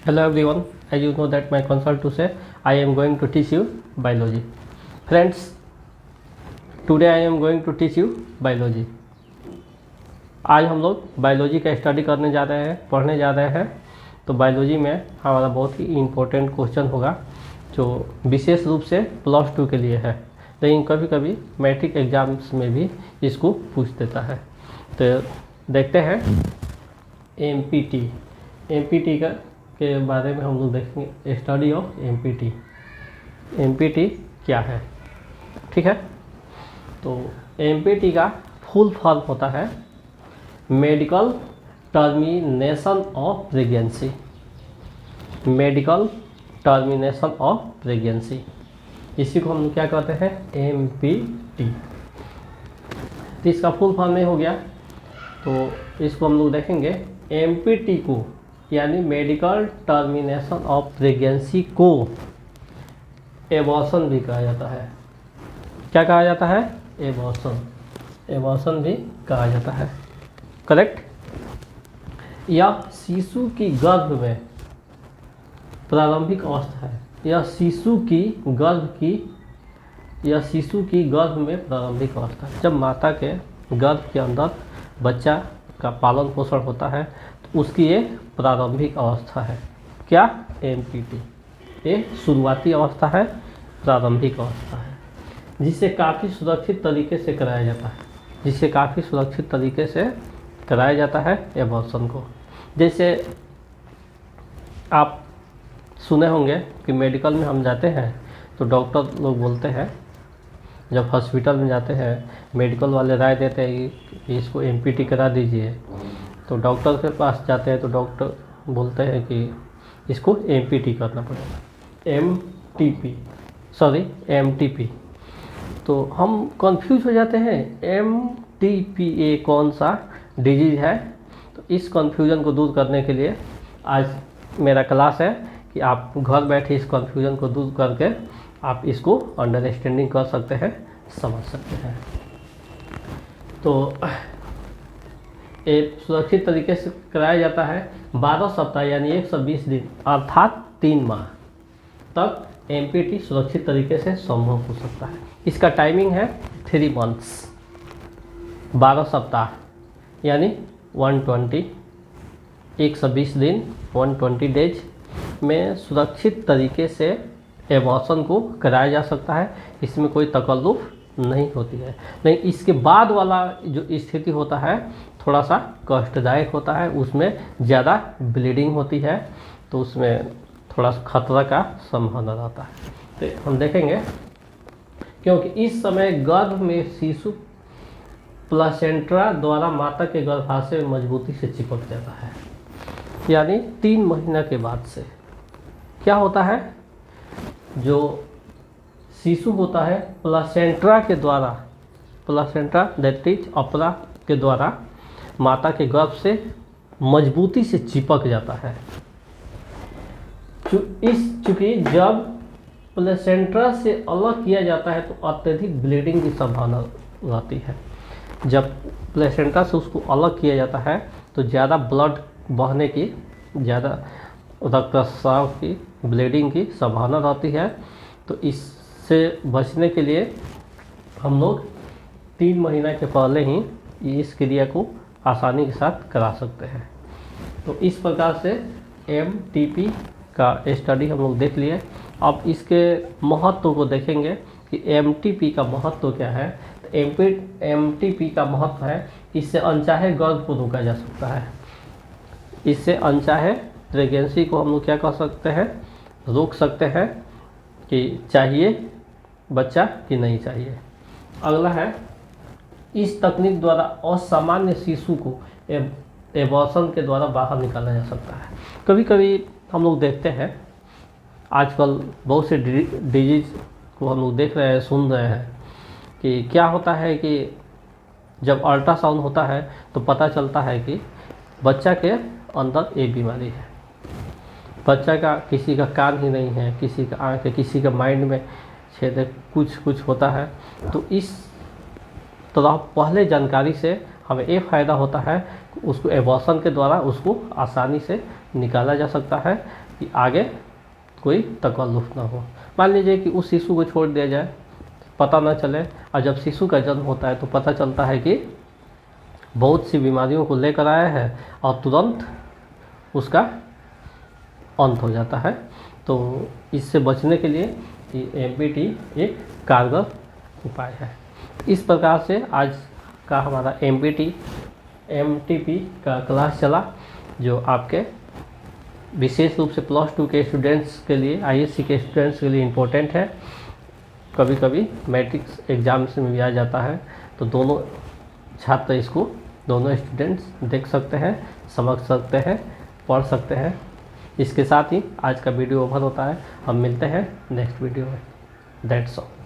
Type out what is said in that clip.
Hello everyone, as you know that my consult to say I am going to teach you biology. Friends, today I am going to teach you biology. आज हम लोग biology का study करने जा रहे हैं, पढ़ने जा रहे हैं। तो बायोलॉजी में हमारा बहुत ही इम्पोर्टेंट क्वेश्चन होगा जो विशेष रूप से +2 के लिए है, लेकिन कभी कभी मैट्रिक एग्जाम्स में भी इसको पूछ देता है। तो देखते हैं एमपीटी के बारे में हम लोग देखेंगे। स्टडी ऑफ एमपीटी क्या है, ठीक है। तो एमपीटी का फुल फॉर्म होता है medical termination of pregnancy. Medical termination of pregnancy, इसी को हम क्या कहते हैं, एमपीटी। तो इसका फुल फॉर्म में हो गया, तो इसको हम लोग देखेंगे। एमपीटी को यानी मेडिकल टर्मिनेशन ऑफ प्रेगनेंसी को एबॉर्शन भी कहा जाता है। क्या कहा जाता है? एबॉर्शन भी कहा जाता है, करेक्ट। यह शिशु की गर्भ में प्रारंभिक अवस्था है। यह शिशु की गर्भ में प्रारंभिक अवस्था है। जब माता के गर्भ के अंदर बच्चा का पालन पोषण होता है तो उसकी ये प्रारंभिक अवस्था है। क्या? एमपीटी। ये शुरुआती अवस्था है, प्रारंभिक अवस्था है, जिसे काफ़ी सुरक्षित तरीके से कराया जाता है एबॉर्शन को। जैसे आप सुने होंगे कि मेडिकल में हम जाते हैं तो डॉक्टर लोग बोलते हैं, जब हॉस्पिटल में जाते हैं मेडिकल वाले राय देते हैं कि इसको एमपीटी करा दीजिए, तो डॉक्टर के पास जाते हैं तो डॉक्टर बोलते हैं कि इसको एमपीटी करना पड़ेगा, एमटीपी। तो हम कंफ्यूज हो जाते हैं, एमटीपी ये कौन सा डिजीज है। तो इस कंफ्यूजन को दूर करने के लिए आज मेरा क्लास है कि आप घर बैठे इस कंफ्यूजन को दूर करके आप इसको अंडरस्टैंडिंग कर सकते हैं, समझ सकते हैं। तो एक सुरक्षित तरीके से कराया जाता है। 12 सप्ताह यानी 120 दिन अर्थात 3 माह तक एमपीटी सुरक्षित तरीके से संभव हो सकता है। इसका टाइमिंग है 3 मंथ्स। 12 सप्ताह यानी 120 दिन 120 डेज में सुरक्षित तरीके से एबॉर्शन को कराया जा सकता है। इसमें कोई तकल्लुफ़ नहीं होती है। लेकिन इसके बाद वाला जो स्थिति होता है थोड़ा सा कष्टदायक होता है, उसमें ज़्यादा ब्लीडिंग होती है, तो उसमें थोड़ा सा खतरा का संभावना रहता है। तो हम देखेंगे, क्योंकि इस समय गर्भ में शिशु प्लासेंटा द्वारा माता के गर्भाशय में मजबूती से चिपक जाता है। यानी 3 महीना के बाद से क्या होता है, जो शिशु होता है प्लासेंटा दैट इज अपरा के द्वारा माता के गर्भ से मजबूती से चिपक जाता है। चूँकि जब प्लेसेंटा से अलग किया जाता है तो अत्यधिक ब्लीडिंग की संभावना रहती है। जब प्लेसेंटा से उसको अलग किया जाता है तो ज़्यादा ब्लड बहने की, ज़्यादा रक्तस्राव की, ब्लीडिंग की संभावना रहती है। तो इससे बचने के लिए हम लोग 3 महीना के पहले ही इस क्रिया को आसानी के साथ करा सकते हैं। तो इस प्रकार से एमटीपी का स्टडी हम लोग देख लिए। अब इसके महत्व को देखेंगे कि एमटीपी का महत्व क्या है। तो एमटीपी का महत्व है, इससे अनचाहे गर्भ को रोका जा सकता है। इससे अनचाहे प्रेगनेंसी को हम लोग क्या कर सकते हैं, रोक सकते हैं कि चाहिए बच्चा कि नहीं चाहिए। अगला है, इस तकनीक द्वारा असामान्य शिशु को एबॉर्शन के द्वारा बाहर निकाला जा सकता है। कभी कभी हम लोग देखते हैं, आजकल बहुत से डिजीज को हम लोग देख रहे हैं, सुन रहे हैं कि क्या होता है कि जब अल्ट्रासाउंड होता है तो पता चलता है कि बच्चा के अंदर ये बीमारी है। बच्चा का किसी का कान ही नहीं है, किसी का आँख है, किसी का माइंड में छेद है, कुछ होता है। तो इस तरह पहले जानकारी से हमें ये फ़ायदा होता है, उसको एबॉर्शन के द्वारा उसको आसानी से निकाला जा सकता है, कि आगे कोई तकल्लुफ़ ना हो। मान लीजिए कि उस शिशु को छोड़ दिया जाए, पता ना चले, और जब शिशु का जन्म होता है तो पता चलता है कि बहुत सी बीमारियों को लेकर आया है और तुरंत उसका अंत हो जाता है। तो इससे बचने के लिए MPT एक कारगर उपाय है। इस प्रकार से आज का हमारा MTP का क्लास चला, जो आपके विशेष रूप से +2 के स्टूडेंट्स के लिए, ISC के स्टूडेंट्स के लिए इम्पोर्टेंट है। कभी कभी मैट्रिक्स एग्जाम्स में भी आ जाता है, तो दोनों छात्र इसको, दोनों स्टूडेंट्स देख सकते हैं, समझ सकते हैं, पढ़ सकते हैं। इसके साथ ही आज का वीडियो ओवर होता है। हम मिलते हैं नेक्स्ट वीडियो में। That's all.